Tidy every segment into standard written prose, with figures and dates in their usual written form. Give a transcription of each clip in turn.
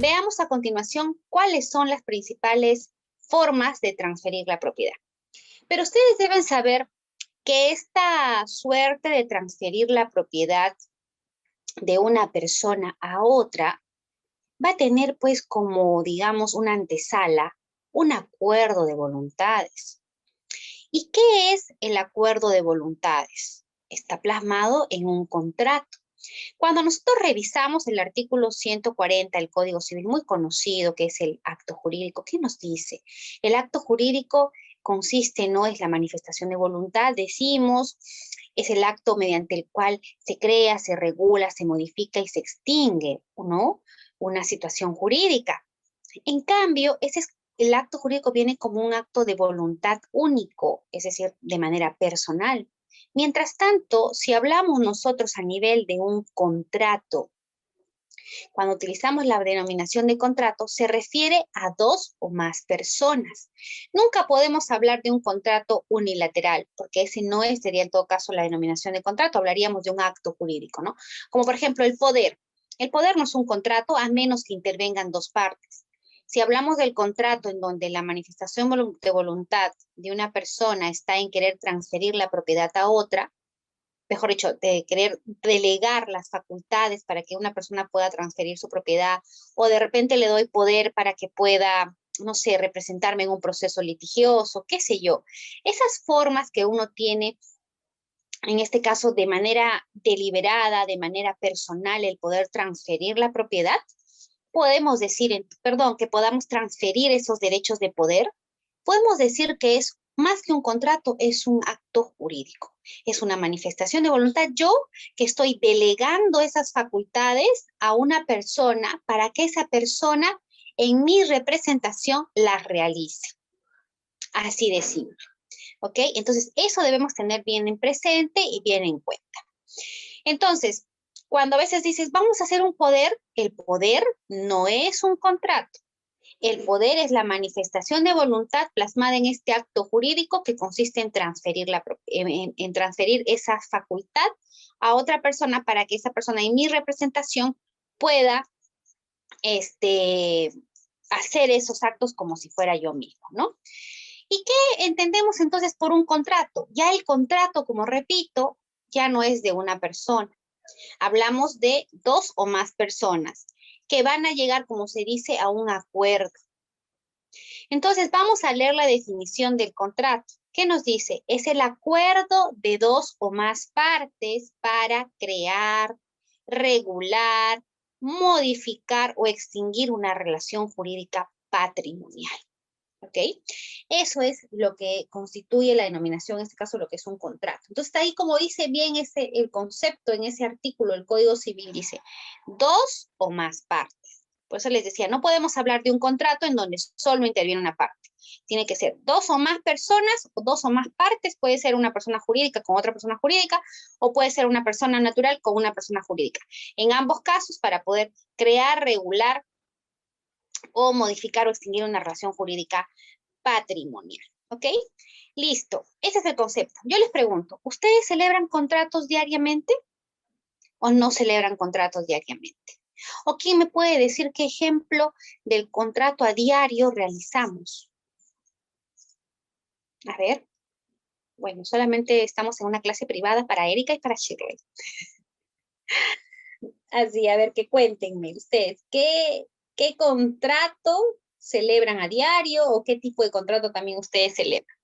Veamos a continuación cuáles son las principales formas de transferir la propiedad. Pero ustedes deben saber que esta suerte de transferir la propiedad de una persona a otra va a tener pues como digamos una antesala, un acuerdo de voluntades. ¿Y qué es el acuerdo de voluntades? Está plasmado en un contrato. Cuando nosotros revisamos el artículo 140 del Código Civil, muy conocido, que es el acto jurídico, ¿qué nos dice? El acto jurídico consiste, no es la manifestación de voluntad, decimos, es el acto mediante el cual se crea, se regula, se modifica y se extingue, ¿no? Una situación jurídica. En cambio, el acto jurídico viene como un acto de voluntad único, es decir, de manera personal. Mientras tanto, si hablamos nosotros a nivel de un contrato, cuando utilizamos la denominación de contrato, se refiere a dos o más personas. Nunca podemos hablar de un contrato unilateral, porque ese no sería en todo caso la denominación de contrato, hablaríamos de un acto jurídico, ¿no? Como por ejemplo el poder. El poder no es un contrato a menos que intervengan dos partes. Si hablamos del contrato en donde la manifestación de voluntad de una persona está en querer transferir la propiedad a otra, mejor dicho, de querer delegar las facultades para que una persona pueda transferir su propiedad, o de repente le doy poder para que pueda, no sé, representarme en un proceso litigioso, qué sé yo. Esas formas que uno tiene, en este caso de manera deliberada, de manera personal, el poder transferir la propiedad, podemos decir, perdón, que podamos transferir esos derechos de poder, podemos decir que es más que un contrato, es un acto jurídico. Es una manifestación de voluntad. Yo que estoy delegando esas facultades a una persona para que esa persona en mi representación las realice. Así de simple. ¿Ok? Entonces, eso debemos tener bien en presente y bien en cuenta. Entonces, cuando a veces dices, vamos a hacer un poder, el poder no es un contrato. El poder es la manifestación de voluntad plasmada en este acto jurídico que consiste en transferir esa facultad a otra persona para que esa persona en mi representación pueda hacer esos actos como si fuera yo mismo, ¿no? ¿Y qué entendemos entonces por un contrato? Ya el contrato, como repito, ya no es de una persona. Hablamos de dos o más personas que van a llegar, como se dice, a un acuerdo. Entonces, vamos a leer la definición del contrato. ¿Qué nos dice? Es el acuerdo de dos o más partes para crear, regular, modificar o extinguir una relación jurídica patrimonial. ¿Ok? Eso es lo que constituye la denominación, en este caso lo que es un contrato. Entonces, ahí como dice bien el concepto en ese artículo del Código Civil, dice dos o más partes. Por eso les decía, no podemos hablar de un contrato en donde solo interviene una parte. Tiene que ser dos o más personas o dos o más partes. Puede ser una persona jurídica con otra persona jurídica o puede ser una persona natural con una persona jurídica. En ambos casos, para poder crear, regular o modificar o extinguir una relación jurídica patrimonial. ¿Ok? Listo. Ese es el concepto. Yo les pregunto, ¿ustedes celebran contratos diariamente o no celebran contratos diariamente? ¿O quién me puede decir qué ejemplo del contrato a diario realizamos? A ver. Bueno, solamente estamos en una clase privada para Erika y para Shirley. Así, a ver, que cuéntenme ustedes, ¿qué contrato celebran a diario o qué tipo de contrato también ustedes celebran?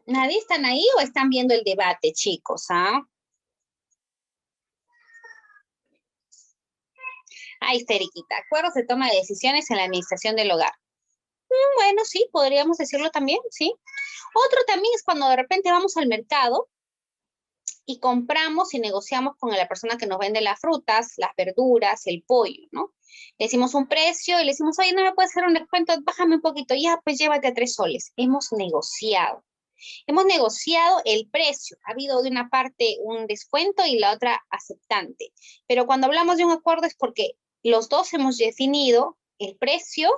¿Nadie están ahí o están viendo el debate, chicos? ¿Ah? Ahí está, Eriquita. Acuerdos de toma de decisiones en la administración del hogar. Bueno, sí, podríamos decirlo también, sí. Otro también es cuando de repente vamos al mercado y compramos y negociamos con la persona que nos vende las frutas, las verduras, el pollo, ¿no? Le decimos un precio y le decimos, oye, no me puedes hacer un descuento, bájame un poquito, ya, pues llévate a 3 soles. Hemos negociado. Hemos negociado el precio. Ha habido de una parte un descuento y la otra aceptante. Pero cuando hablamos de un acuerdo es porque los dos hemos definido el precio,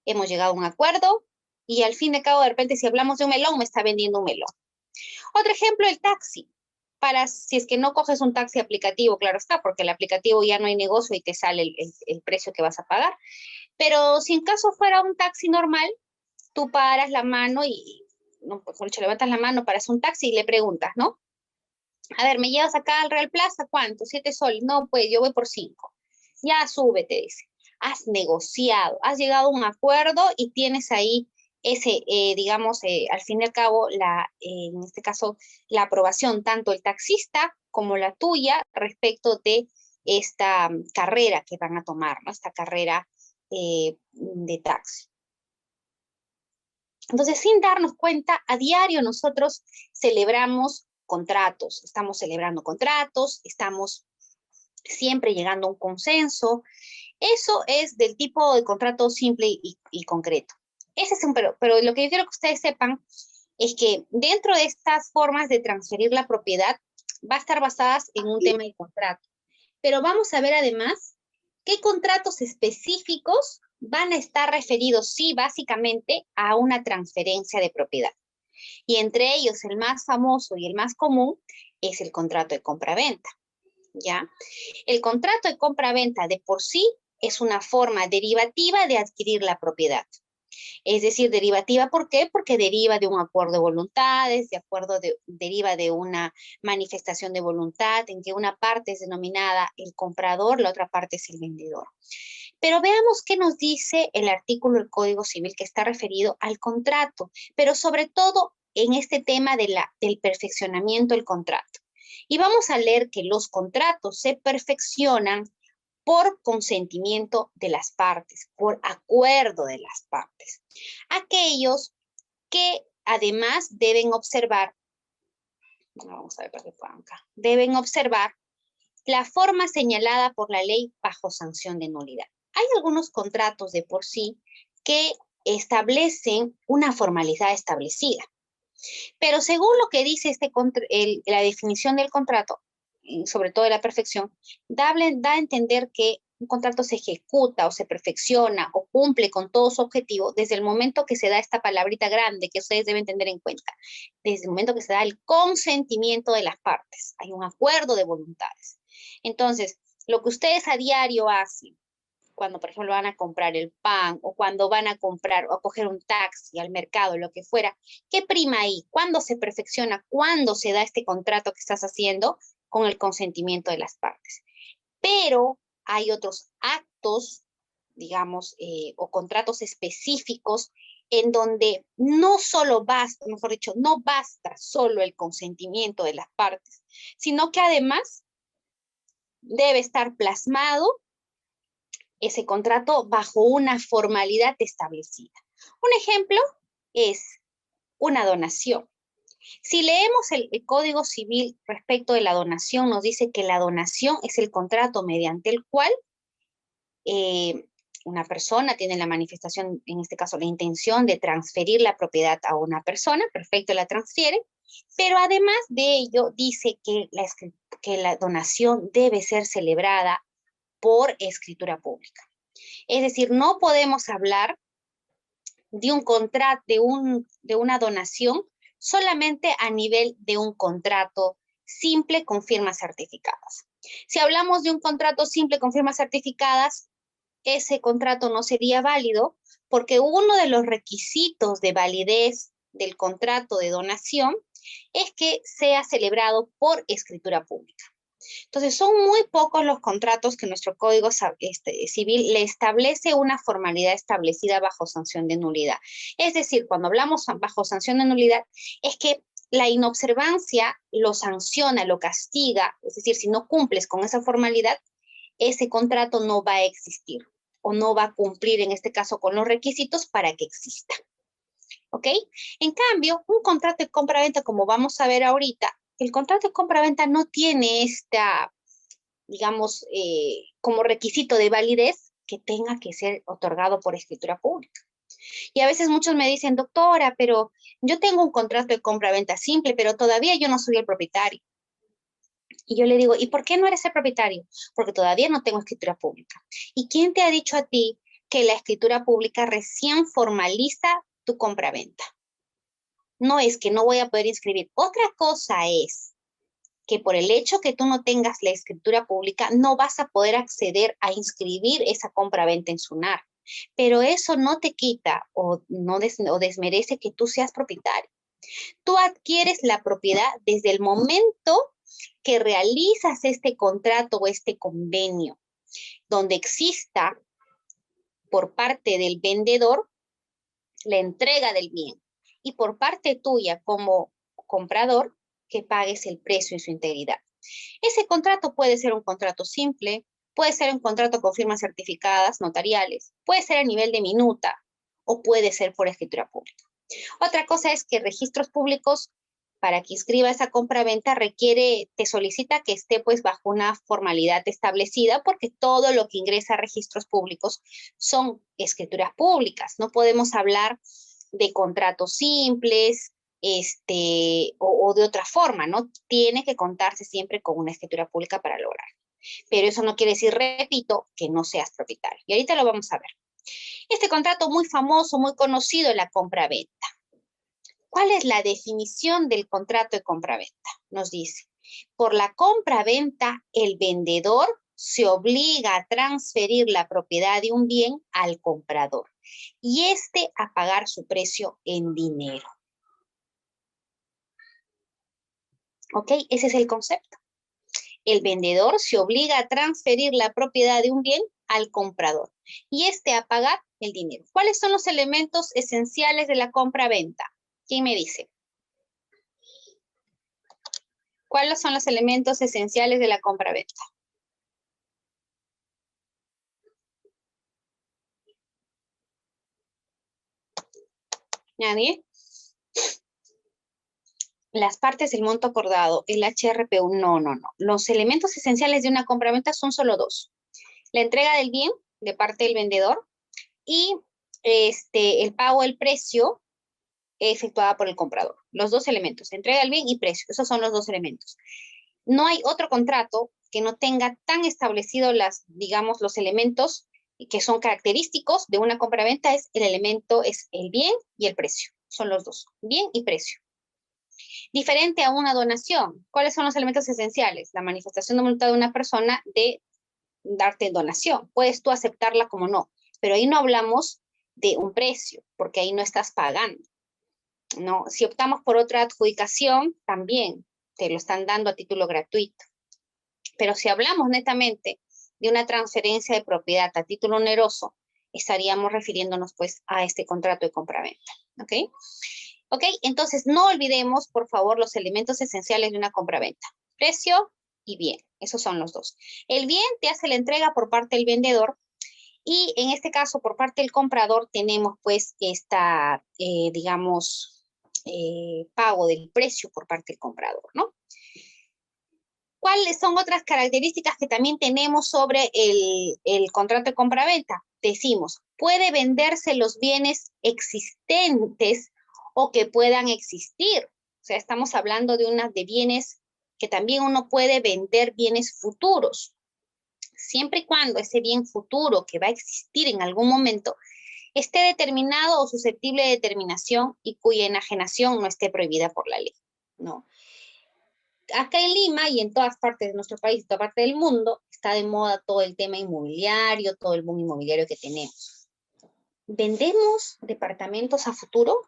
hemos llegado a un acuerdo y al fin de cabo, de repente, si hablamos de un melón, me está vendiendo un melón. Otro ejemplo, el taxi. para si es que no coges un taxi aplicativo, claro está, porque el aplicativo ya no hay negocio y te sale el precio que vas a pagar. Pero si en caso fuera un taxi normal, tú paras la mano y, no, por hecho, levantas la mano, paras un taxi y le preguntas, ¿no? A ver, ¿me llevas acá al Real Plaza? ¿Cuánto? 7 soles. No, pues yo voy por 5. Ya sube, te dice. Has negociado, has llegado a un acuerdo y tienes ahí ese, digamos, al fin y al cabo, en este caso, la aprobación tanto el taxista como la tuya respecto de esta carrera que van a tomar, ¿no? Esta carrera de taxi. Entonces, sin darnos cuenta, a diario nosotros celebramos contratos, estamos celebrando contratos, estamos siempre llegando a un consenso. Eso es del tipo de contrato simple y concreto. Ese es pero lo que yo quiero que ustedes sepan es que dentro de estas formas de transferir la propiedad va a estar basadas en un tema de contrato. Pero vamos a ver además qué contratos específicos van a estar referidos, sí, básicamente a una transferencia de propiedad. Y entre ellos, el más famoso y el más común es el contrato de compraventa, ¿ya? El contrato de compraventa de por sí es una forma derivativa de adquirir la propiedad. Es decir, derivativa, ¿por qué? Porque deriva de un acuerdo de voluntades, deriva de una manifestación de voluntad en que una parte es denominada el comprador, la otra parte es el vendedor. Pero veamos qué nos dice el artículo del Código Civil que está referido al contrato, pero sobre todo en este tema del perfeccionamiento del contrato. Y vamos a leer que los contratos se perfeccionan por consentimiento de las partes, por acuerdo de las partes. Aquellos que además deben observar, vamos a ver para que puedan acá, deben observar la forma señalada por la ley bajo sanción de nulidad. Hay algunos contratos de por sí que establecen una formalidad establecida, pero según lo que dice la definición del contrato, sobre todo de la perfección, da a entender que un contrato se ejecuta o se perfecciona o cumple con todo su objetivo desde el momento que se da esta palabrita grande que ustedes deben tener en cuenta, desde el momento que se da el consentimiento de las partes. Hay un acuerdo de voluntades. Entonces, lo que ustedes a diario hacen, cuando por ejemplo van a comprar el pan o cuando van a comprar o a coger un taxi al mercado, lo que fuera, ¿qué prima ahí? ¿Cuándo se perfecciona? ¿Cuándo se da este contrato que estás haciendo? Con el consentimiento de las partes. Pero hay otros actos, digamos, o contratos específicos en donde no solo basta, mejor dicho, no basta solo el consentimiento de las partes, sino que además debe estar plasmado ese contrato bajo una formalidad establecida. Un ejemplo es una donación. Si leemos el Código Civil respecto de la donación, nos dice que la donación es el contrato mediante el cual una persona tiene la manifestación, en este caso la intención de transferir la propiedad a una persona, perfecto, la transfiere, pero además de ello dice que la donación debe ser celebrada por escritura pública. Es decir, no podemos hablar de un contrato, de una donación solamente a nivel de un contrato simple con firmas certificadas. Si hablamos de un contrato simple con firmas certificadas, ese contrato no sería válido porque uno de los requisitos de validez del contrato de donación es que sea celebrado por escritura pública. Entonces, son muy pocos los contratos que nuestro Código Civil le establece una formalidad establecida bajo sanción de nulidad. Es decir, cuando hablamos bajo sanción de nulidad, es que la inobservancia lo sanciona, lo castiga, es decir, si no cumples con esa formalidad, ese contrato no va a existir o no va a cumplir, en este caso, con los requisitos para que exista. ¿Ok? En cambio, un contrato de compra-venta, como vamos a ver ahorita, el contrato de compra-venta no tiene esta, digamos, como requisito de validez que tenga que ser otorgado por escritura pública. Y a veces muchos me dicen, doctora, pero yo tengo un contrato de compra-venta simple, pero todavía yo no soy el propietario. Y yo le digo, ¿y por qué no eres el propietario? Porque todavía no tengo escritura pública. ¿Y quién te ha dicho a ti que la escritura pública recién formaliza tu compra-venta? No es que no voy a poder inscribir. Otra cosa es que por el hecho que tú no tengas la escritura pública, no vas a poder acceder a inscribir esa compra-venta en SUNAR. Pero eso no te quita o desmerece que tú seas propietario. Tú adquieres la propiedad desde el momento que realizas este contrato o este convenio, donde exista por parte del vendedor la entrega del bien y por parte tuya como comprador que pagues el precio en su integridad. Ese contrato puede ser un contrato simple, puede ser un contrato con firmas certificadas notariales, puede ser a nivel de minuta o puede ser por escritura pública. Otra cosa es que registros públicos, para que inscriba esa compra-venta, te solicita que esté pues bajo una formalidad establecida, porque todo lo que ingresa a registros públicos son escrituras públicas. No podemos hablar de contratos simples, o de otra forma, ¿no? Tiene que contarse siempre con una escritura pública para lograr. Pero eso no quiere decir, repito, que no seas propietario. Y ahorita lo vamos a ver. Este contrato muy famoso, muy conocido, es la compra-venta. ¿Cuál es la definición del contrato de compra-venta? Nos dice, por la compra-venta, el vendedor se obliga a transferir la propiedad de un bien al comprador y a pagar su precio en dinero. ¿Ok? Ese es el concepto. El vendedor se obliga a transferir la propiedad de un bien al comprador y a pagar el dinero. ¿Cuáles son los elementos esenciales de la compra-venta? ¿Quién me dice? ¿Cuáles son los elementos esenciales de la compra-venta? ¿Nadie? Las partes del monto acordado, el HRPU, no. Los elementos esenciales de una compra-venta son solo dos. La entrega del bien de parte del vendedor y el pago del precio efectuada por el comprador. Los dos elementos, entrega del bien y precio. Esos son los dos elementos. No hay otro contrato que no tenga tan establecido digamos, los elementos que son característicos de una compra-venta. Es el bien y el precio. Son los dos, bien y precio. Diferente a una donación. ¿Cuáles son los elementos esenciales? La manifestación de voluntad de una persona de darte donación. Puedes tú aceptarla como no, pero ahí no hablamos de un precio, porque ahí no estás pagando. ¿No? Si optamos por otra adjudicación, también te lo están dando a título gratuito. Pero si hablamos netamente de una transferencia de propiedad a título oneroso, estaríamos refiriéndonos pues a este contrato de compraventa. ¿Ok? ¿Ok? Entonces no olvidemos, por favor, los elementos esenciales de una compraventa. Precio y bien. Esos son los dos. El bien te hace la entrega por parte del vendedor y en este caso por parte del comprador tenemos pues digamos, pago del precio por parte del comprador, ¿no? ¿Cuáles son otras características que también tenemos sobre el contrato de compraventa? Decimos, puede venderse los bienes existentes o que puedan existir. O sea, estamos hablando de bienes que también uno puede vender bienes futuros. Siempre y cuando ese bien futuro que va a existir en algún momento esté determinado o susceptible de determinación y cuya enajenación no esté prohibida por la ley, ¿no? Acá en Lima y en todas partes de nuestro país, en toda parte del mundo, está de moda todo el tema inmobiliario, todo el boom inmobiliario que tenemos. ¿Vendemos departamentos a futuro?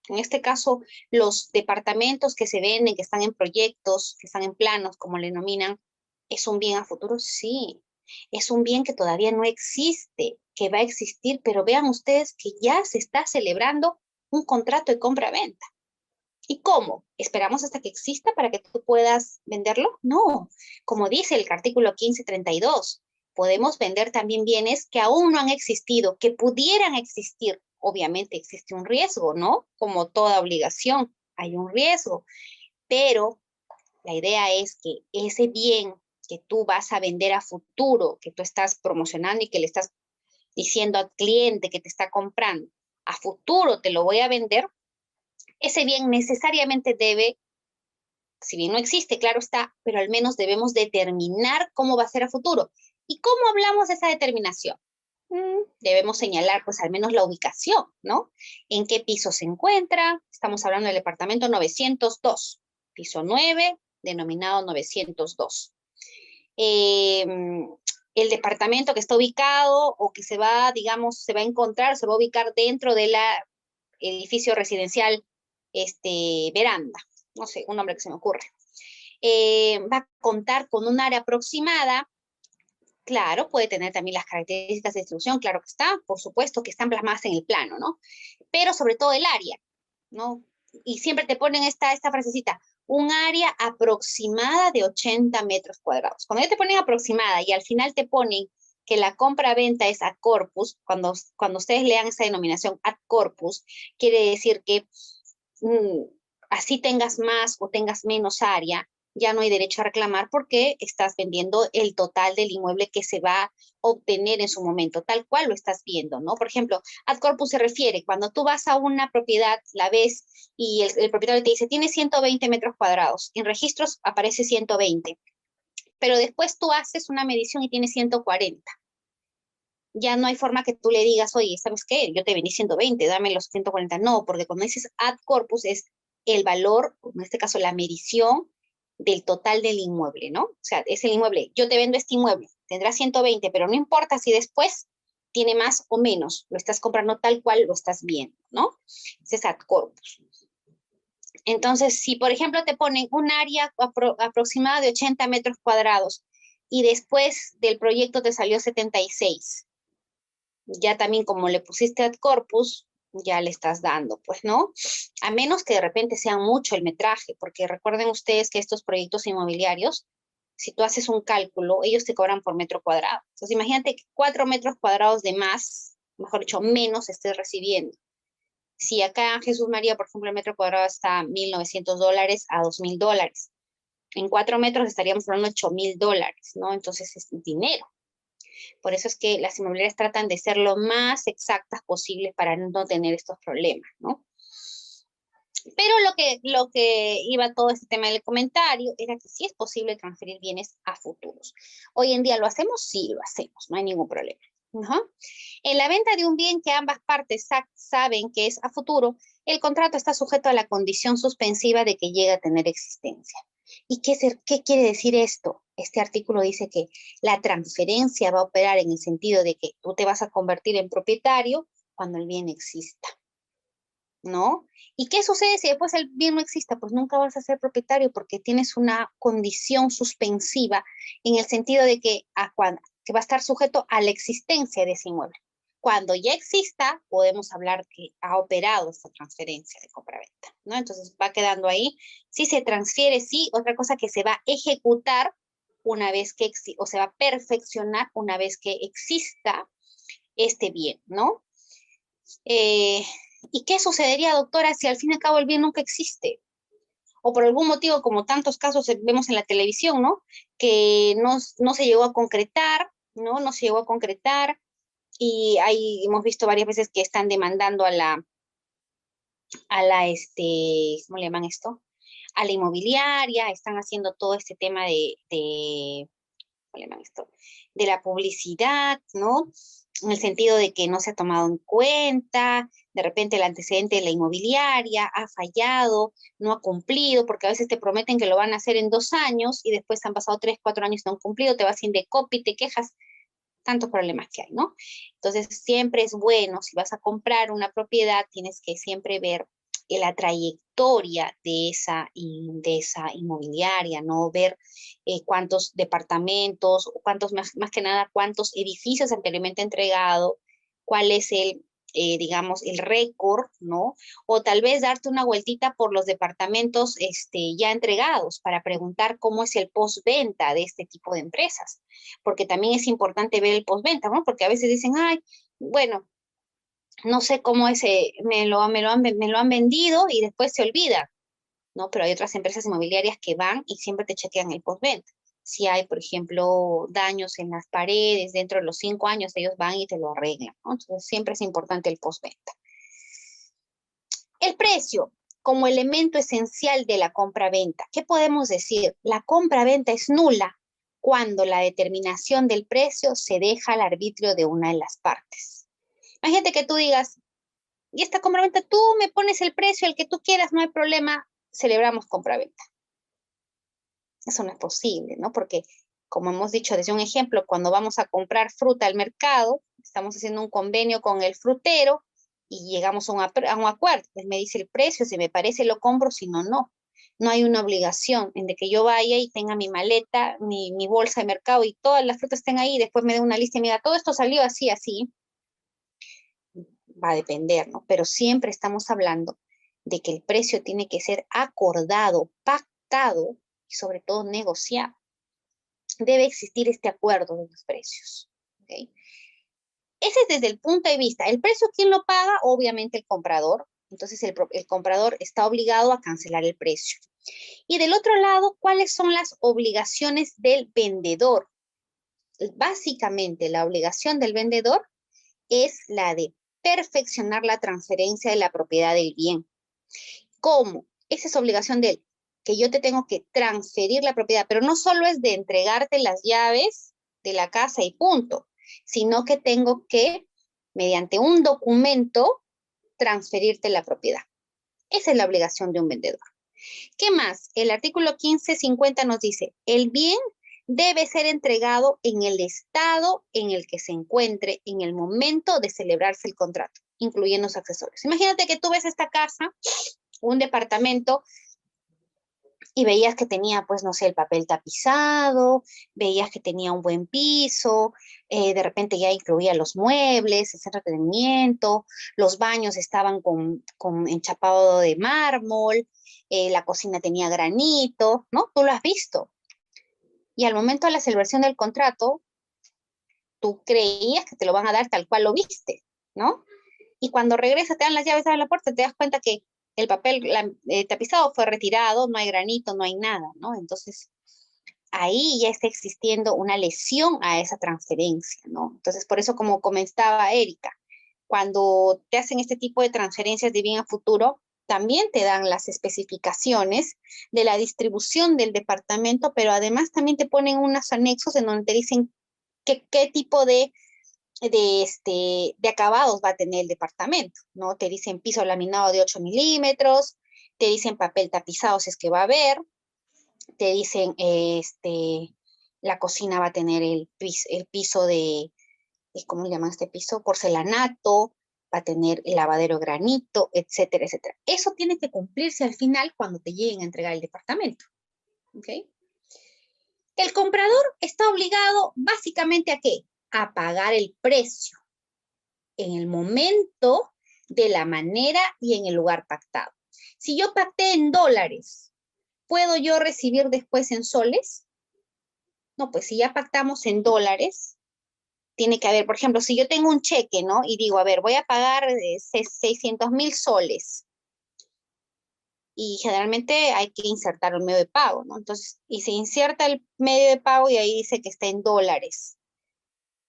En este caso, los departamentos que se venden, que están en proyectos, que están en planos, como le denominan, ¿es un bien a futuro? Sí. Es un bien que todavía no existe, que va a existir, pero vean ustedes que ya se está celebrando un contrato de compra-venta. ¿Y cómo? ¿Esperamos hasta que exista para que tú puedas venderlo? No. Como dice el artículo 1532, podemos vender también bienes que aún no han existido, que pudieran existir. Obviamente existe un riesgo, ¿no? Como toda obligación, hay un riesgo. Pero la idea es que ese bien que tú vas a vender a futuro, que tú estás promocionando y que le estás diciendo al cliente que te está comprando, a futuro te lo voy a vender, ese bien necesariamente debe, si bien no existe, claro está, pero al menos debemos determinar cómo va a ser a futuro. ¿Y cómo hablamos de esa determinación? Debemos señalar pues al menos la ubicación, ¿no? ¿En qué piso se encuentra? Estamos hablando del departamento 902, piso 9, denominado 902. El departamento que está ubicado o que se va, digamos, se va a encontrar, se va a ubicar dentro del edificio residencial, Veranda, no sé, un nombre que se me ocurre. Va a contar con un área aproximada. Claro, puede tener también las características de distribución, claro que está, por supuesto que están plasmadas en el plano, ¿no? Pero sobre todo el área, ¿no? Y siempre te ponen esta frasecita, un área aproximada de 80 metros cuadrados. Cuando ya te ponen aproximada y al final te ponen que la compra-venta es ad corpus, cuando ustedes lean esa denominación ad corpus, quiere decir que así tengas más o tengas menos área, ya no hay derecho a reclamar porque estás vendiendo el total del inmueble que se va a obtener en su momento, tal cual lo estás viendo, ¿no? Por ejemplo, ad corpus se refiere cuando tú vas a una propiedad, la ves y el propietario te dice, tiene 120 metros cuadrados, en registros aparece 120, pero después tú haces una medición y tiene 140. Ya no hay forma que tú le digas, oye, ¿sabes qué? Yo te vendí 120, dame los 140. No, porque cuando dices ad corpus es el valor, en este caso la medición del total del inmueble, ¿no? O sea, es el inmueble. Yo te vendo este inmueble, tendrá 120, pero no importa si después tiene más o menos, lo estás comprando tal cual lo estás viendo, ¿no? Ese es ad corpus. Entonces, si por ejemplo te ponen un área aproximada de 80 metros cuadrados y después del proyecto te salió 76, ya también como le pusiste ad corpus, ya le estás dando, pues, ¿no? A menos que de repente sea mucho el metraje, porque recuerden ustedes que estos proyectos inmobiliarios, si tú haces un cálculo, ellos te cobran por metro cuadrado. Entonces, imagínate que 4 metros cuadrados de más, mejor dicho, menos estés recibiendo. Si acá en Jesús María, por ejemplo, el metro cuadrado está a $1,900 a $2,000. En 4 metros estaríamos hablando de $8,000, ¿no? Entonces es dinero. Por eso es que las inmobiliarias tratan de ser lo más exactas posible para no tener estos problemas, ¿no? Pero lo que iba todo este tema del comentario era que sí es posible transferir bienes a futuros. Hoy en día lo hacemos, sí lo hacemos, no hay ningún problema. En la venta de un bien que ambas partes saben que es a futuro, el contrato está sujeto a la condición suspensiva de que llegue a tener existencia. ¿Y qué quiere decir esto? Este artículo dice que la transferencia va a operar en el sentido de que tú te vas a convertir en propietario cuando el bien exista, ¿no? ¿Y qué sucede si después el bien no exista? Pues nunca vas a ser propietario porque tienes una condición suspensiva en el sentido de que va a estar sujeto a la existencia de ese inmueble. Cuando ya exista, podemos hablar que ha operado esta transferencia de compra-venta, ¿no? Entonces va quedando ahí. Si se transfiere, sí. Otra cosa que se va a ejecutar una vez que o se va a perfeccionar una vez que exista este bien, ¿no? ¿Y qué sucedería, doctora, si al fin y al cabo el bien nunca existe? O por algún motivo, como tantos casos vemos en la televisión, ¿no? Que no se llegó a concretar, ¿no? No se llegó a concretar. Y ahí hemos visto varias veces que están demandando ¿cómo le llaman esto? A la inmobiliaria, están haciendo todo este tema ¿cómo le llaman esto? De la publicidad, ¿no? En el sentido de que no se ha tomado en cuenta, de repente el antecedente de la inmobiliaria ha fallado, no ha cumplido, porque a veces te prometen que lo van a hacer en 2 años y después han pasado 3, 4 años y no han cumplido, te vas sin Indecopi, te quejas, tantos problemas que hay, ¿no? Entonces siempre es bueno, si vas a comprar una propiedad, tienes que siempre ver la trayectoria de esa inmobiliaria, ¿no? Ver cuántos departamentos, cuántos, más que nada, cuántos edificios anteriormente entregado, cuál es digamos, el récord, ¿no? O tal vez darte una vueltita por los departamentos ya entregados para preguntar cómo es el postventa de este tipo de empresas, porque también es importante ver el postventa, ¿no? Porque a veces dicen, ay, bueno, no sé cómo me lo han vendido y después se olvida, ¿no? Pero hay otras empresas inmobiliarias que van y siempre te chequean el postventa. Si hay, por ejemplo, daños en las paredes, dentro de los 5 años ellos van y te lo arreglan, ¿no? Entonces siempre es importante el postventa. El precio como elemento esencial de la compra-venta. ¿Qué podemos decir? La compra-venta es nula cuando la determinación del precio se deja al arbitrio de una de las partes. Imagínate que tú digas, y esta compra-venta, tú me pones el precio, el que tú quieras, no hay problema, celebramos compra-venta. Eso no es posible, ¿no? Porque, como hemos dicho desde un ejemplo, cuando vamos a comprar fruta al mercado, estamos haciendo un convenio con el frutero y llegamos a un acuerdo. Él me dice el precio, si me parece lo compro, si no, no. No hay una obligación en de que yo vaya y tenga mi maleta, mi bolsa de mercado y todas las frutas estén ahí, y después me dé una lista y me diga, todo esto salió así, así. Va a depender, ¿no? Pero siempre estamos hablando de que el precio tiene que ser acordado, pactado y sobre todo negociado. Debe existir este acuerdo de los precios. ¿Okay? Ese es desde el punto de vista. El precio, ¿quién lo paga? Obviamente el comprador. Entonces el comprador está obligado a cancelar el precio. Y del otro lado, ¿cuáles son las obligaciones del vendedor? Básicamente, la obligación del vendedor es la de perfeccionar la transferencia de la propiedad del bien. ¿Cómo? Esa es obligación de él, que yo te tengo que transferir la propiedad, pero no solo es de entregarte las llaves de la casa y punto, sino que tengo que, mediante un documento, transferirte la propiedad. Esa es la obligación de un vendedor. ¿Qué más? El artículo 1550 nos dice, el bien debe ser entregado en el estado en el que se encuentre en el momento de celebrarse el contrato, incluyendo los accesorios. Imagínate que tú ves esta casa, un departamento, y veías que tenía, pues, no sé, el papel tapizado, veías que tenía un buen piso, de repente ya incluía los muebles, el centro de entretenimiento, los baños estaban con enchapado de mármol, la cocina tenía granito, ¿no? Tú lo has visto. Y al momento de la celebración del contrato, tú creías que te lo van a dar tal cual lo viste, ¿no? Y cuando regresas, te dan las llaves, abren la puerta, te das cuenta que el papel tapizado fue retirado, no hay granito, no hay nada, ¿no? Entonces, ahí ya está existiendo una lesión a esa transferencia, ¿no? Entonces, por eso, como comentaba Erika, cuando te hacen este tipo de transferencias de bien a futuro, también te dan las especificaciones de la distribución del departamento, pero además también te ponen unos anexos en donde te dicen qué tipo de acabados va a tener el departamento, ¿no? Te dicen piso laminado de 8 milímetros, te dicen papel tapizado si es que va a haber, te dicen, la cocina va a tener el piso de, ¿cómo le llaman este piso? Porcelanato, va a tener el lavadero granito, etcétera, etcétera. Eso tiene que cumplirse al final cuando te lleguen a entregar el departamento, ¿ok? El comprador está obligado básicamente ¿a qué? A pagar el precio en el momento, de la manera y en el lugar pactado. Si yo pacté en dólares, ¿puedo yo recibir después en soles? No, pues si ya pactamos en dólares, tiene que haber, por ejemplo, si yo tengo un cheque, ¿no? Y digo, a ver, voy a pagar 600,000 soles. Y generalmente hay que insertar un medio de pago, ¿no? Entonces, y se inserta el medio de pago y ahí dice que está en dólares.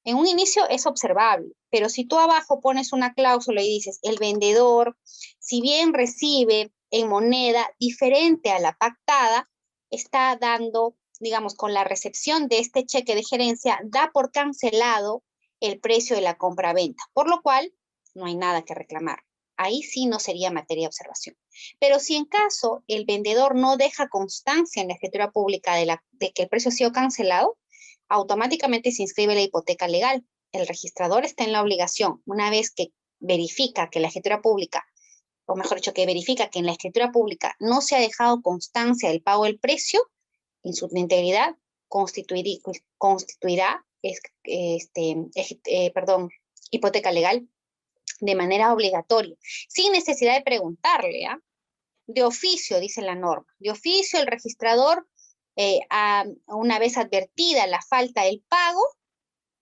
En un inicio es observable, pero si tú abajo pones una cláusula y dices, el vendedor, si bien recibe en moneda diferente a la pactada, está dando, digamos, con la recepción de este cheque de gerencia, da por cancelado el precio de la compra-venta, por lo cual no hay nada que reclamar. Ahí sí no sería materia de observación. Pero si en caso el vendedor no deja constancia en la escritura pública de que el precio ha sido cancelado, automáticamente se inscribe la hipoteca legal. El registrador está en la obligación, una vez que verifica que la escritura pública, o mejor dicho, que verifica que en la escritura pública no se ha dejado constancia del pago del precio, en su integridad constituirá hipoteca legal de manera obligatoria, sin necesidad de preguntarle, ¿ah? De oficio, dice la norma. De oficio, el registrador, una vez advertida la falta del pago,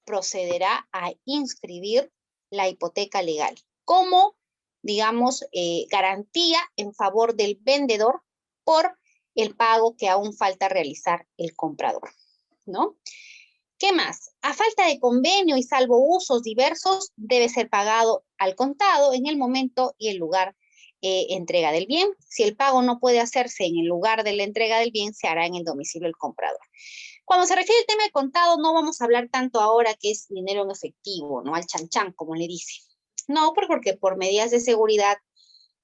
procederá a inscribir la hipoteca legal como, digamos, garantía en favor del vendedor por el pago que aún falta realizar el comprador, ¿no? ¿Qué más? A falta de convenio y salvo usos diversos, debe ser pagado al contado en el momento y el lugar entrega del bien. Si el pago no puede hacerse en el lugar de la entrega del bien, se hará en el domicilio del comprador. Cuando se refiere al tema de contado, no vamos a hablar tanto ahora que es dinero en efectivo, ¿no? Al chanchan, como le dice. No, porque por medidas de seguridad,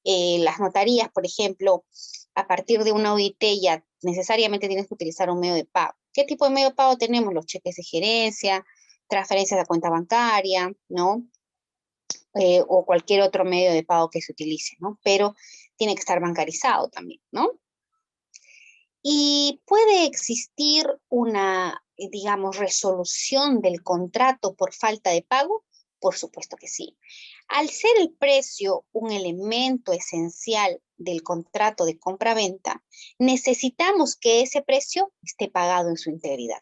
las notarías, por ejemplo, a partir de una OIT ya necesariamente tienes que utilizar un medio de pago. ¿Qué tipo de medio de pago tenemos? Los cheques de gerencia, transferencias a cuenta bancaria, ¿no? O cualquier otro medio de pago que se utilice, ¿no? Pero tiene que estar bancarizado también, ¿no? Y puede existir una, digamos, resolución del contrato por falta de pago. Por supuesto que sí. Al ser el precio un elemento esencial del contrato de compra-venta, necesitamos que ese precio esté pagado en su integridad.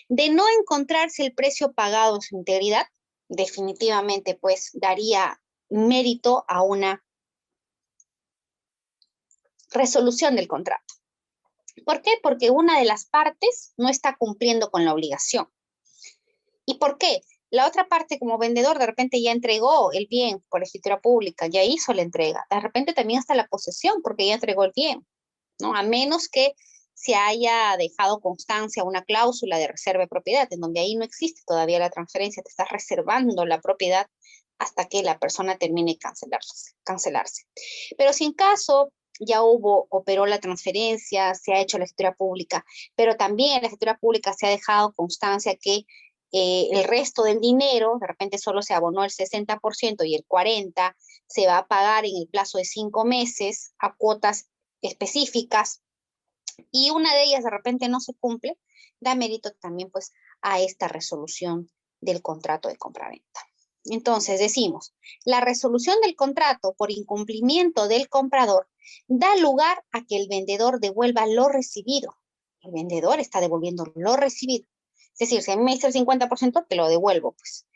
De no encontrarse el precio pagado en su integridad, definitivamente pues daría mérito a una resolución del contrato. ¿Por qué? Porque una de las partes no está cumpliendo con la obligación. ¿Y por qué? La otra parte, como vendedor, de repente ya entregó el bien por escritura pública, ya hizo la entrega. De repente también hasta la posesión, porque ya entregó el bien, ¿no? A menos que se haya dejado constancia, una cláusula de reserva de propiedad, en donde ahí no existe todavía la transferencia, te estás reservando la propiedad hasta que la persona termine de cancelarse. Pero si en caso ya operó la transferencia, se ha hecho la escritura pública, pero también en la escritura pública se ha dejado constancia que el resto del dinero, de repente solo se abonó el 60% y el 40% se va a pagar en el plazo de 5 meses a cuotas específicas, y una de ellas de repente no se cumple, da mérito también pues a esta resolución del contrato de compraventa. Entonces decimos, la resolución del contrato por incumplimiento del comprador da lugar a que el vendedor devuelva lo recibido. El vendedor está devolviendo lo recibido. Es decir, si a mí me dice el 50%, te lo devuelvo, pues.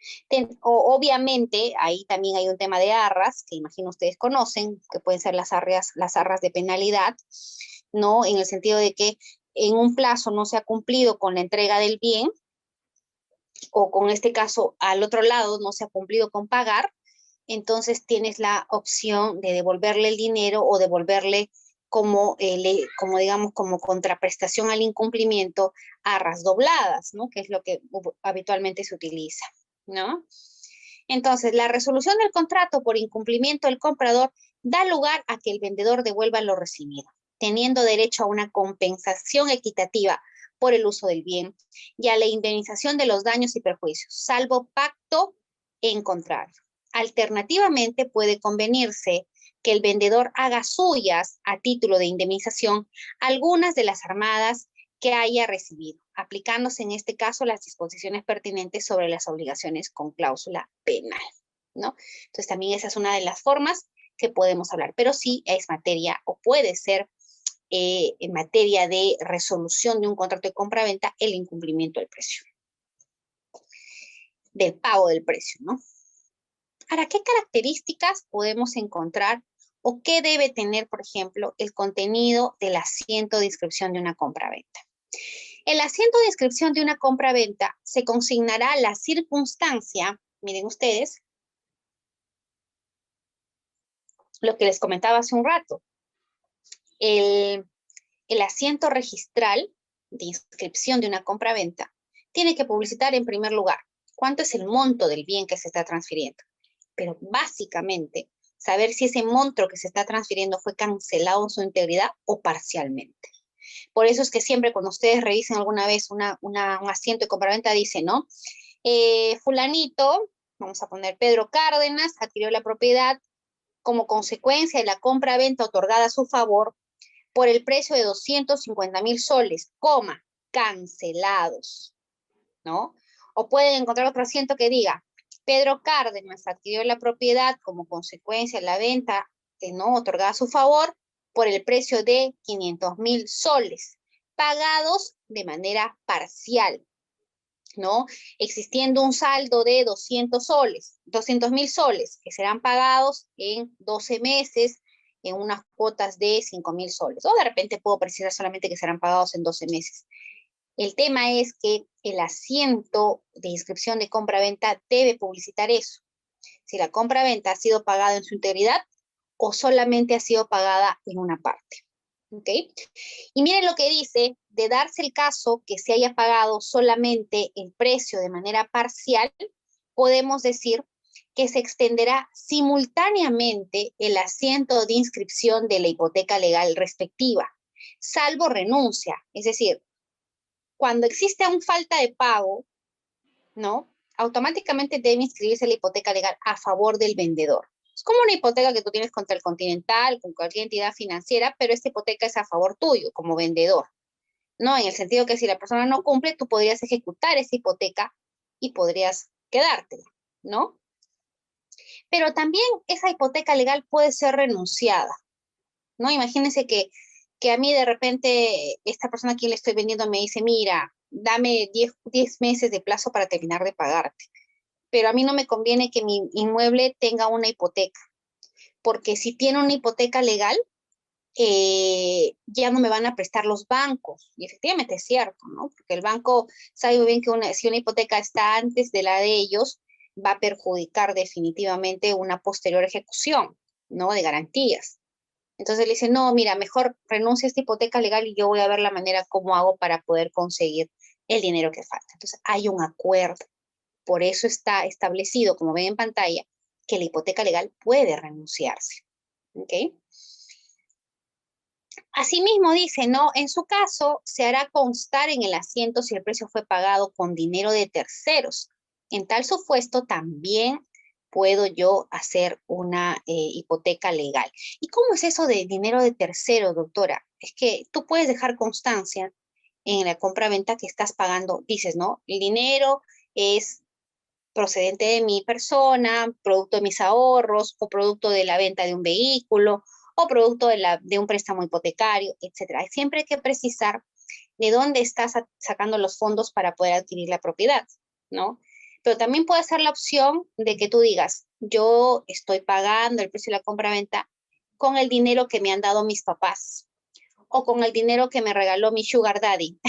Obviamente, ahí también hay un tema de arras, que imagino ustedes conocen, que pueden ser las arras de penalidad, ¿no? En el sentido de que en un plazo no se ha cumplido con la entrega del bien, o con este caso al otro lado no se ha cumplido con pagar, entonces tienes la opción de devolverle el dinero o devolverle como digamos, como contraprestación al incumplimiento, arras dobladas, ¿no? Que es lo que habitualmente se utiliza, ¿no? Entonces, la resolución del contrato por incumplimiento del comprador da lugar a que el vendedor devuelva lo recibido, teniendo derecho a una compensación equitativa por el uso del bien y a la indemnización de los daños y perjuicios, salvo pacto en contrario. Alternativamente, puede convenirse que el vendedor haga suyas a título de indemnización algunas de las armadas que haya recibido, aplicándose en este caso las disposiciones pertinentes sobre las obligaciones con cláusula penal, ¿no? Entonces también esa es una de las formas que podemos hablar, pero sí es materia o puede ser en materia de resolución de un contrato de compra-venta el incumplimiento del precio, del pago del precio, ¿no? Ahora, ¿qué características podemos encontrar o qué debe tener, por ejemplo, el contenido del asiento de inscripción de una compra-venta? El asiento de inscripción de una compra-venta se consignará la circunstancia, miren ustedes, lo que les comentaba hace un rato, el asiento registral de inscripción de una compra-venta tiene que publicitar en primer lugar cuánto es el monto del bien que se está transfiriendo, pero básicamente saber si ese monto que se está transfiriendo fue cancelado en su integridad o parcialmente. Por eso es que siempre cuando ustedes revisen alguna vez un asiento de compraventa dice, ¿no? Fulanito, vamos a poner Pedro Cárdenas, adquirió la propiedad como consecuencia de la compra-venta otorgada a su favor por el precio de 250,000 soles, cancelados, ¿no? O pueden encontrar otro asiento que diga, Pedro Cárdenas adquirió la propiedad como consecuencia de la venta no otorgada a su favor por el precio de 500,000 soles, pagados de manera parcial, ¿no? Existiendo un saldo de 200,000 soles, que serán pagados en 12 meses, en unas cuotas de 5,000 soles. O de repente puedo precisar solamente que serán pagados en 12 meses. El tema es que el asiento de inscripción de compra-venta debe publicitar eso. Si la compra-venta ha sido pagada en su integridad o solamente ha sido pagada en una parte. ¿Ok? Y miren lo que dice, de darse el caso que se haya pagado solamente el precio de manera parcial, podemos decir que se extenderá simultáneamente el asiento de inscripción de la hipoteca legal respectiva, salvo renuncia. Es decir, cuando existe aún falta de pago, ¿no? Automáticamente debe inscribirse la hipoteca legal a favor del vendedor. Es como una hipoteca que tú tienes contra el Continental, con cualquier entidad financiera, pero esta hipoteca es a favor tuyo como vendedor, ¿no? En el sentido que si la persona no cumple, tú podrías ejecutar esa hipoteca y podrías quedártela, ¿no? Pero también esa hipoteca legal puede ser renunciada, ¿no? Imagínense que a mí de repente esta persona a quien le estoy vendiendo me dice, mira, dame 10 meses de plazo para terminar de pagarte. Pero a mí no me conviene que mi inmueble tenga una hipoteca, porque si tiene una hipoteca legal, ya no me van a prestar los bancos. Y efectivamente es cierto, ¿no? Porque el banco sabe muy bien que si una hipoteca está antes de la de ellos, va a perjudicar definitivamente una posterior ejecución, ¿no? De garantías. Entonces le dice, no, mira, mejor renuncia a esta hipoteca legal y yo voy a ver la manera cómo hago para poder conseguir el dinero que falta. Entonces hay un acuerdo. Por eso está establecido, como ven en pantalla, que la hipoteca legal puede renunciarse. ¿Ok? Asimismo dice, no, en su caso se hará constar en el asiento si el precio fue pagado con dinero de terceros. En tal supuesto también puedo yo hacer una hipoteca legal. ¿Y cómo es eso de dinero de tercero, doctora? Es que tú puedes dejar constancia en la compra-venta que estás pagando, dices, ¿no? El dinero es procedente de mi persona, producto de mis ahorros o producto de la venta de un vehículo o producto de un préstamo hipotecario, etcétera. Siempre hay que precisar de dónde estás sacando los fondos para poder adquirir la propiedad, ¿no? Pero también puede ser la opción de que tú digas, yo estoy pagando el precio de la compra-venta con el dinero que me han dado mis papás o con el dinero que me regaló mi sugar daddy.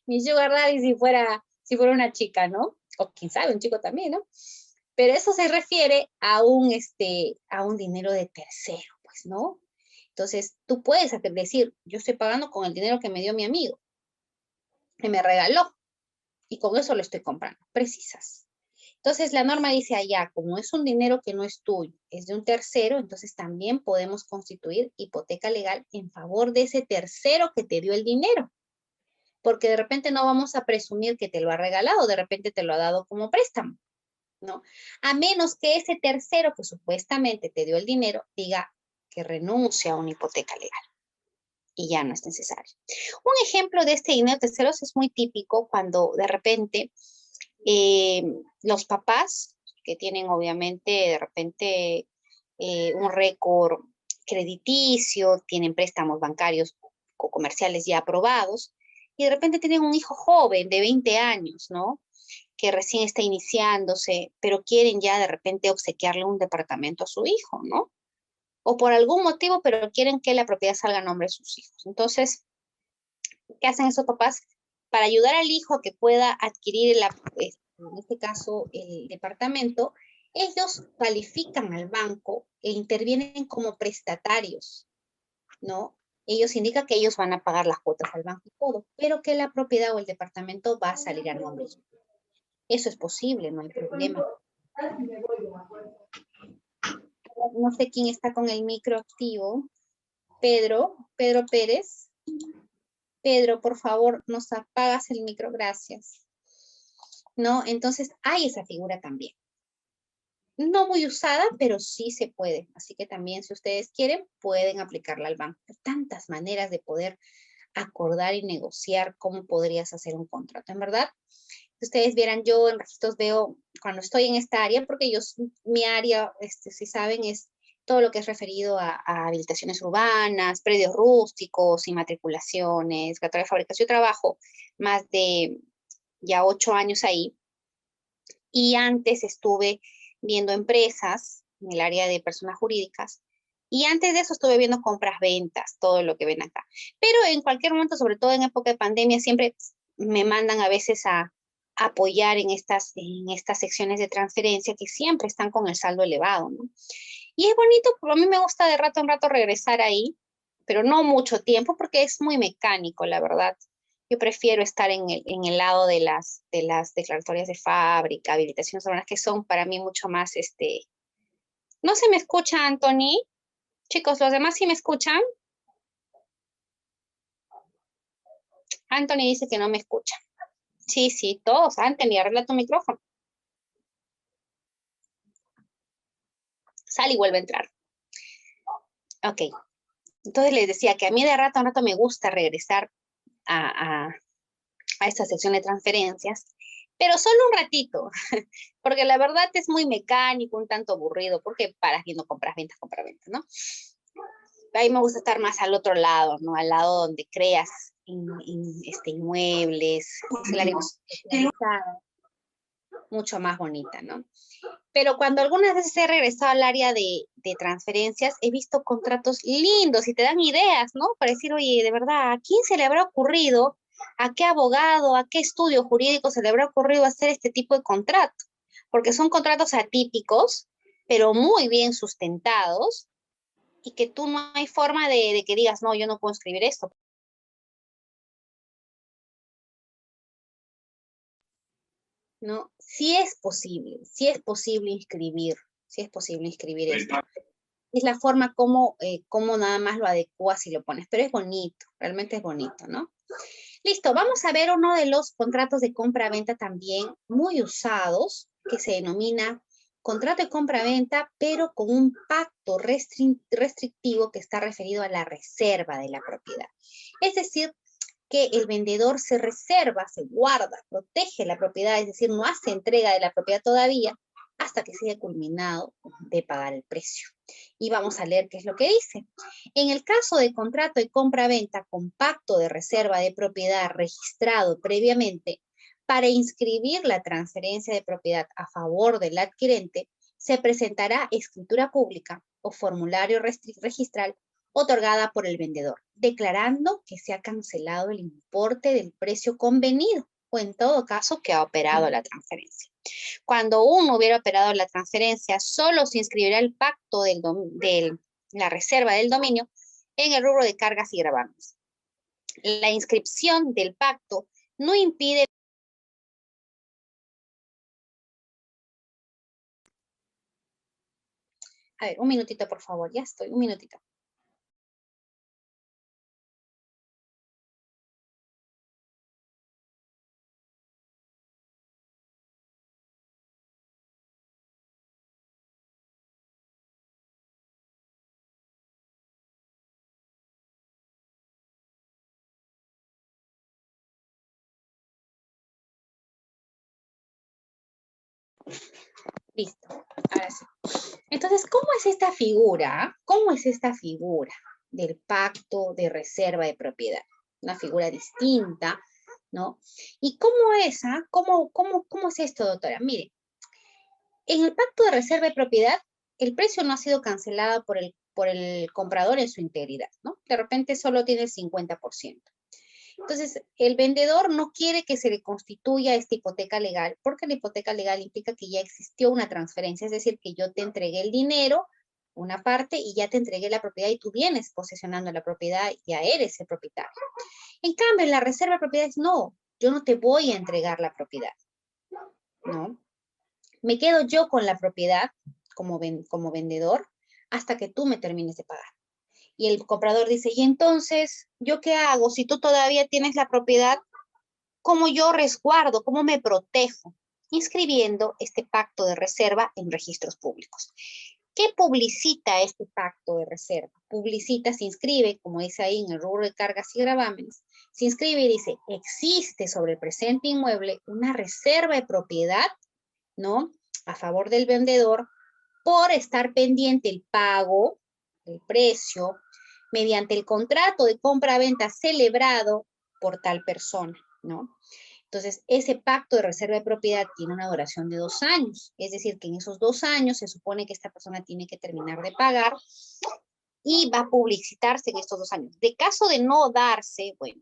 Mi sugar daddy si fuera una chica, ¿no? O quién sabe, un chico también, ¿no? Pero eso se refiere a un dinero de tercero, pues, ¿no? Entonces, tú puedes decir, yo estoy pagando con el dinero que me dio mi amigo, que me regaló, y con eso lo estoy comprando. Precisas. Entonces, la norma dice allá, como es un dinero que no es tuyo, es de un tercero, entonces también podemos constituir hipoteca legal en favor de ese tercero que te dio el dinero. Porque de repente no vamos a presumir que te lo ha regalado, de repente te lo ha dado como préstamo, ¿no? A menos que ese tercero que supuestamente te dio el dinero diga que renuncia a una hipoteca legal y ya no es necesario. Un ejemplo de este dinero de terceros es muy típico cuando de repente eh, los papás que tienen obviamente de repente un récord crediticio, tienen préstamos bancarios o comerciales ya aprobados, y de repente tienen un hijo joven de 20 años, ¿no? Que recién está iniciándose, pero quieren ya de repente obsequiarle un departamento a su hijo, ¿no? O por algún motivo, pero quieren que la propiedad salga a nombre de sus hijos. Entonces, ¿qué hacen esos papás? Para ayudar al hijo a que pueda adquirir, en este caso, el departamento, ellos califican al banco e intervienen como prestatarios, ¿no? Ellos indican que ellos van a pagar las cuotas al banco y todo, pero que la propiedad o el departamento va a salir a nombre. Eso es posible, no hay problema. No sé quién está con el micro activo. Pedro Pérez. Pedro, por favor, nos apagas el micro, gracias. ¿No? Entonces, hay esa figura también. No muy usada, pero sí se puede. Así que también, si ustedes quieren, pueden aplicarla al banco. Hay tantas maneras de poder acordar y negociar cómo podrías hacer un contrato. En verdad, si ustedes vieran, yo en registros veo, cuando estoy en esta área, porque mi área, si saben, es todo lo que es referido a habilitaciones urbanas, predios rústicos, inmatriculaciones, carta de fabricación. Yo trabajo más de ya 8 años ahí, y antes estuve viendo empresas en el área de personas jurídicas, y antes de eso estuve viendo compras, ventas, todo lo que ven acá. Pero en cualquier momento, sobre todo en época de pandemia, siempre me mandan a veces a apoyar en estas secciones de transferencia que siempre están con el saldo elevado, ¿no? Y es bonito, a mí me gusta de rato en rato regresar ahí, pero no mucho tiempo porque es muy mecánico, la verdad. Yo prefiero estar en el lado de las declaratorias de fábrica, habilitaciones urbanas, que son para mí mucho más, ¿No se me escucha, Anthony? Chicos, ¿los demás sí me escuchan? Anthony dice que no me escucha. Sí, sí, todos. Anthony, arregla tu micrófono. Sal y vuelve a entrar. Ok. Entonces les decía que a mí de rato a rato me gusta regresar a esta sección de transferencias, pero solo un ratito, porque la verdad es muy mecánico, un tanto aburrido, porque para viendo compras, ventas, ¿no? A mí me gusta estar más al otro lado, ¿no? Al lado donde creas inmuebles, es el área mucho más bonita, ¿no? Pero cuando algunas veces he regresado al área de transferencias, he visto contratos lindos y te dan ideas, ¿no? Para decir, oye, de verdad, ¿a quién se le habrá ocurrido, a qué abogado, a qué estudio jurídico se le habrá ocurrido hacer este tipo de contrato? Porque son contratos atípicos, pero muy bien sustentados, y que tú no hay forma de que digas, no, yo no puedo escribir esto. ¿No? Sí es posible inscribir, sí es posible inscribir esto. Es la forma como nada más lo adecuas y lo pones, pero es bonito, realmente es bonito, ¿no? Listo, vamos a ver uno de los contratos de compra-venta también muy usados, que se denomina contrato de compra-venta, pero con un pacto restrictivo que está referido a la reserva de la propiedad. Es decir, que el vendedor se reserva, se guarda, protege la propiedad, es decir, no hace entrega de la propiedad todavía hasta que se haya culminado de pagar el precio. Y vamos a leer qué es lo que dice. En el caso de contrato de compra-venta con pacto de reserva de propiedad registrado previamente, para inscribir la transferencia de propiedad a favor del adquirente, se presentará escritura pública o formulario registral otorgada por el vendedor, declarando que se ha cancelado el importe del precio convenido o en todo caso que ha operado la transferencia. Cuando uno hubiera operado la transferencia, solo se inscribirá el pacto de la reserva del dominio en el rubro de cargas y gravámenes. La inscripción del pacto no impide. A ver, un minutito, por favor, ya estoy, un minutito. Listo, ahora sí. Entonces, ¿cómo es esta figura? ¿Cómo es esta figura del pacto de reserva de propiedad? Una figura distinta, ¿no? ¿Y cómo es? ¿Cómo es esto, doctora? Mire, en el pacto de reserva de propiedad, el precio no ha sido cancelado por el comprador en su integridad, ¿no? De repente solo tiene el 50%. Entonces, el vendedor no quiere que se le constituya esta hipoteca legal, porque la hipoteca legal implica que ya existió una transferencia, es decir, que yo te entregué el dinero, una parte, y ya te entregué la propiedad y tú vienes posesionando la propiedad, ya eres el propietario. En cambio, en la reserva de propiedades, no, yo no te voy a entregar la propiedad, ¿no? Me quedo yo con la propiedad como vendedor hasta que tú me termines de pagar. Y el comprador dice, y entonces, ¿yo qué hago? Si tú todavía tienes la propiedad, ¿cómo yo resguardo? ¿Cómo me protejo? Inscribiendo este pacto de reserva en registros públicos. ¿Qué publicita este pacto de reserva? Publicita, se inscribe, como dice ahí en el rubro de cargas y gravámenes, se inscribe y dice, existe sobre el presente inmueble una reserva de propiedad, ¿no? A favor del vendedor por estar pendiente el pago, el precio, mediante el contrato de compra-venta celebrado por tal persona, ¿no? Entonces, ese pacto de reserva de propiedad tiene una duración de 2 años, es decir, que en esos 2 años se supone que esta persona tiene que terminar de pagar y va a publicitarse en estos 2 años. De caso de no darse, bueno,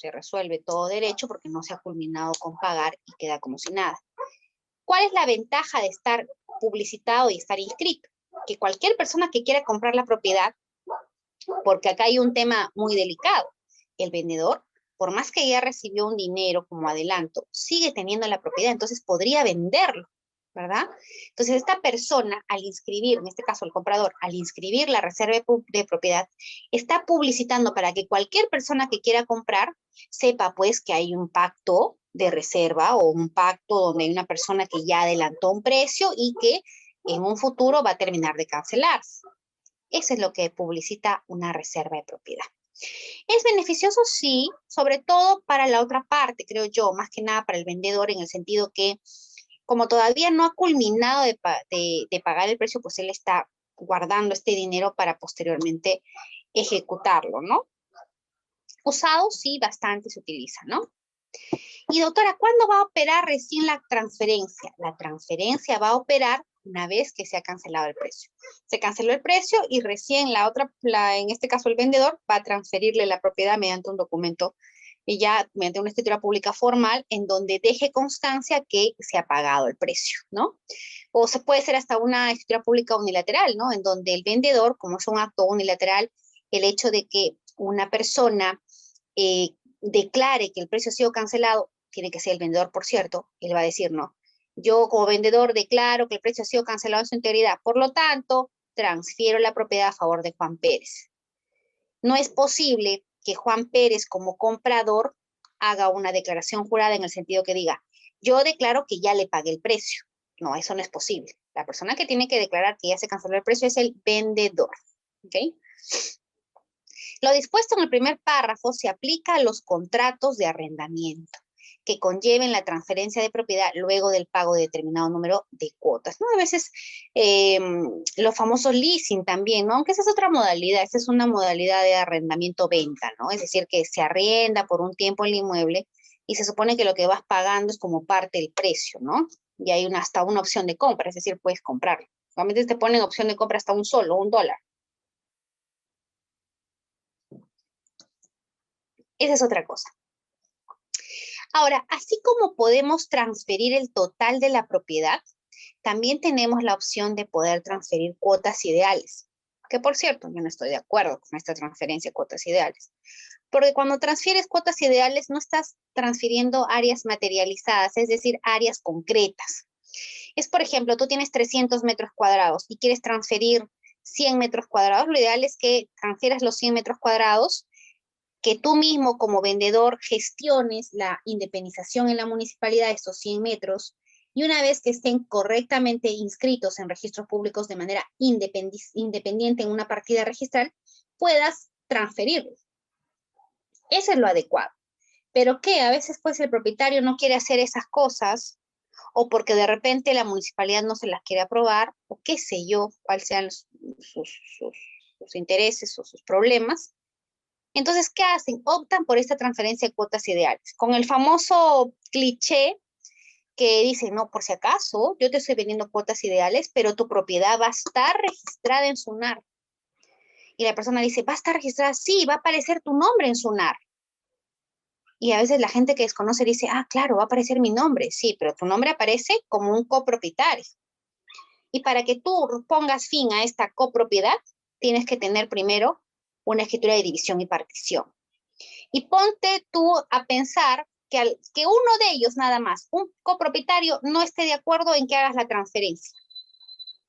se resuelve todo derecho porque no se ha culminado con pagar y queda como si nada. ¿Cuál es la ventaja de estar publicitado y estar inscrito? Que cualquier persona que quiera comprar la propiedad, porque acá hay un tema muy delicado, el vendedor por más que ya recibió un dinero como adelanto, sigue teniendo la propiedad, entonces podría venderlo, ¿verdad? Entonces esta persona al inscribir, en este caso el comprador, al inscribir la reserva de propiedad, está publicitando para que cualquier persona que quiera comprar sepa pues que hay un pacto de reserva o un pacto donde hay una persona que ya adelantó un precio y que en un futuro va a terminar de cancelarse. Eso es lo que publicita una reserva de propiedad. ¿Es beneficioso? Sí, sobre todo para la otra parte, creo yo, más que nada para el vendedor, en el sentido que como todavía no ha culminado de pagar el precio, pues él está guardando este dinero para posteriormente ejecutarlo, ¿no? Usado, sí, bastante se utiliza, ¿no? Y doctora, ¿cuándo va a operar recién la transferencia? La transferencia va a operar una vez que se ha cancelado el precio. Se canceló el precio y recién en este caso el vendedor, va a transferirle la propiedad mediante un documento y ya mediante una escritura pública formal en donde deje constancia que se ha pagado el precio, ¿no? O se puede hacer hasta una escritura pública unilateral, ¿no? En donde el vendedor, como es un acto unilateral, el hecho de que una persona declare que el precio ha sido cancelado, tiene que ser el vendedor, por cierto, él va a decir no. Yo como vendedor declaro que el precio ha sido cancelado en su integridad, por lo tanto, transfiero la propiedad a favor de Juan Pérez. No es posible que Juan Pérez como comprador haga una declaración jurada en el sentido que diga, yo declaro que ya le pagué el precio. No, eso no es posible. La persona que tiene que declarar que ya se canceló el precio es el vendedor. ¿Ok? Lo dispuesto en el primer párrafo se aplica a los contratos de arrendamiento que conlleven la transferencia de propiedad luego del pago de determinado número de cuotas, ¿no? A veces los famosos leasing también, ¿no? Aunque esa es otra modalidad, esa es una modalidad de arrendamiento-venta, ¿no? Es decir, que se arrienda por un tiempo el inmueble y se supone que lo que vas pagando es como parte del precio, ¿no? Y hay hasta una opción de compra, es decir, puedes comprarlo. Normalmente te ponen opción de compra hasta $1. Esa es otra cosa. Ahora, así como podemos transferir el total de la propiedad, también tenemos la opción de poder transferir cuotas ideales, que por cierto, yo no estoy de acuerdo con esta transferencia de cuotas ideales, porque cuando transfieres cuotas ideales no estás transfiriendo áreas materializadas, es decir, áreas concretas. Es, por ejemplo, tú tienes 300 metros cuadrados y quieres transferir 100 metros cuadrados, lo ideal es que transfieras los 100 metros cuadrados, que tú mismo como vendedor gestiones la independización en la municipalidad de estos 100 metros y una vez que estén correctamente inscritos en registros públicos de manera independiente en una partida registral, puedas transferirlos. Eso es lo adecuado. Pero que a veces pues el propietario no quiere hacer esas cosas o porque de repente la municipalidad no se las quiere aprobar o qué sé yo, cuáles sean sus intereses o sus problemas. Entonces, ¿qué hacen? Optan por esta transferencia de cuotas ideales, con el famoso cliché que dice, no, por si acaso, yo te estoy vendiendo cuotas ideales, pero tu propiedad va a estar registrada en SUNAR. Y la persona dice, ¿va a estar registrada? Sí, va a aparecer tu nombre en SUNAR. Y a veces la gente que desconoce dice, ah, claro, va a aparecer mi nombre. Sí, pero tu nombre aparece como un copropietario. Y para que tú pongas fin a esta copropiedad, tienes que tener primero una escritura de división y partición. Y ponte tú a pensar que uno de ellos nada más, un copropietario, no esté de acuerdo en que hagas la transferencia.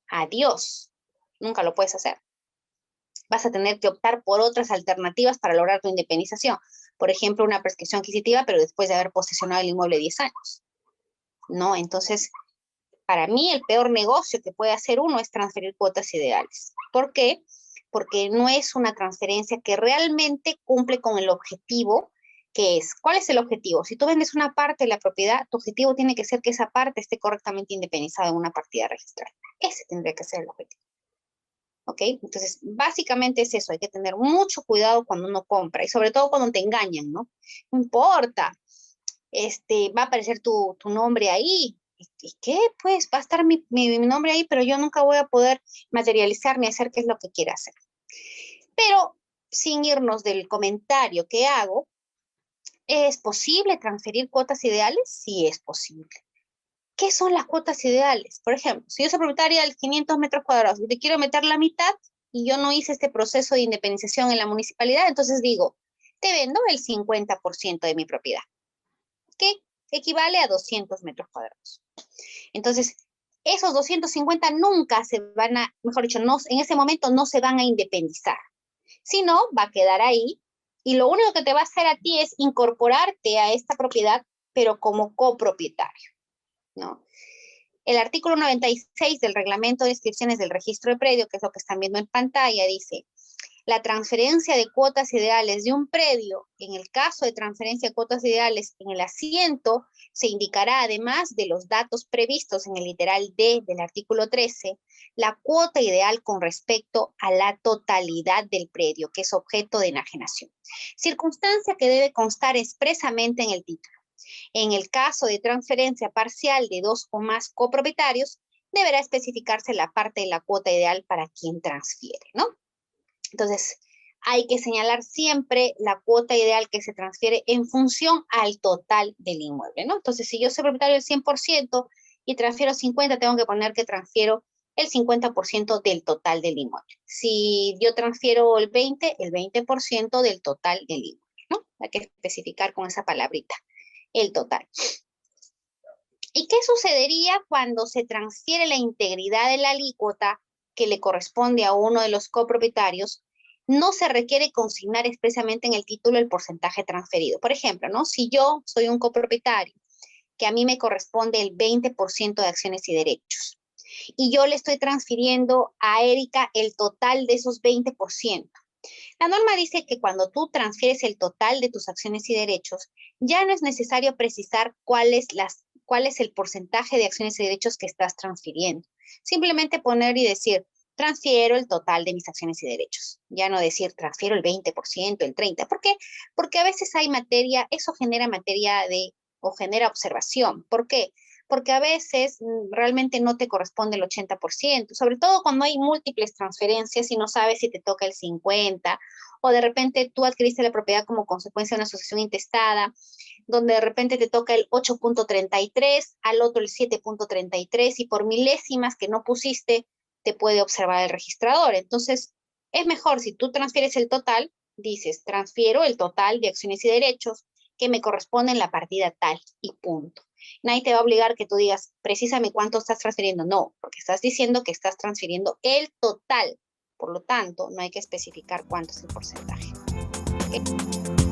Adiós. Nunca lo puedes hacer. Vas a tener que optar por otras alternativas para lograr tu independización. Por ejemplo, una prescripción adquisitiva, pero después de haber posesionado el inmueble 10 años. ¿No? Entonces, para mí el peor negocio que puede hacer uno es transferir cuotas ideales. ¿Por qué? Porque no es una transferencia que realmente cumple con el objetivo que es. ¿Cuál es el objetivo? Si tú vendes una parte de la propiedad, tu objetivo tiene que ser que esa parte esté correctamente independizada en una partida registral. Ese tendría que ser el objetivo. ¿Ok? Entonces, básicamente es eso. Hay que tener mucho cuidado cuando uno compra y sobre todo cuando te engañan, ¿no? No importa. Va a aparecer tu nombre ahí. ¿Y qué? Pues va a estar mi nombre ahí, pero yo nunca voy a poder materializar ni hacer qué es lo que quiera hacer. Pero sin irnos del comentario que hago, ¿es posible transferir cuotas ideales? Sí es posible. ¿Qué son las cuotas ideales? Por ejemplo, si yo soy propietaria de 500 metros cuadrados y te quiero meter la mitad y yo no hice este proceso de independización en la municipalidad, entonces digo, te vendo el 50% de mi propiedad, que equivale a 200 metros cuadrados. Entonces, esos 250 nunca se van a, mejor dicho, no, en ese momento no se van a independizar, sino va a quedar ahí y lo único que te va a hacer a ti es incorporarte a esta propiedad, pero como copropietario, ¿no? El artículo 96 del Reglamento de Inscripciones del Registro de Predio, que es lo que están viendo en pantalla, dice: la transferencia de cuotas ideales de un predio, en el caso de transferencia de cuotas ideales en el asiento, se indicará, además de los datos previstos en el literal D del artículo 13, la cuota ideal con respecto a la totalidad del predio, que es objeto de enajenación. Circunstancia que debe constar expresamente en el título. En el caso de transferencia parcial de dos o más copropietarios, deberá especificarse la parte de la cuota ideal para quien transfiere, ¿no? Entonces, hay que señalar siempre la cuota ideal que se transfiere en función al total del inmueble, ¿no? Entonces, si yo soy propietario del 100% y transfiero 50, tengo que poner que transfiero el 50% del total del inmueble. Si yo transfiero el 20% del total del inmueble, ¿no? Hay que especificar con esa palabrita, el total. ¿Y qué sucedería cuando se transfiere la integridad de la alícuota que le corresponde a uno de los copropietarios? No se requiere consignar expresamente en el título el porcentaje transferido. Por ejemplo, ¿no? Si yo soy un copropietario, que a mí me corresponde el 20% de acciones y derechos, y yo le estoy transfiriendo a Erika el total de esos 20%. La norma dice que cuando tú transfieres el total de tus acciones y derechos, ya no es necesario precisar cuál es el porcentaje de acciones y derechos que estás transfiriendo. Simplemente poner y decir: transfiero el total de mis acciones y derechos. Ya no decir transfiero el 20%, el 30%. ¿Por qué? Porque a veces hay materia, eso genera materia o genera observación. ¿Por qué? Porque a veces realmente no te corresponde el 80%, sobre todo cuando hay múltiples transferencias y no sabes si te toca el 50%, o de repente tú adquiriste la propiedad como consecuencia de una asociación intestada, donde de repente te toca el 8.33, al otro el 7.33, y por milésimas que no pusiste, te puede observar el registrador. Entonces, es mejor si tú transfieres el total, dices: transfiero el total de acciones y derechos que me corresponde en la partida tal, y punto. Nadie te va a obligar que tú digas: precisame cuánto estás transfiriendo. No, porque estás diciendo que estás transfiriendo el total. Por lo tanto, no hay que especificar cuánto es el porcentaje. ¿Okay?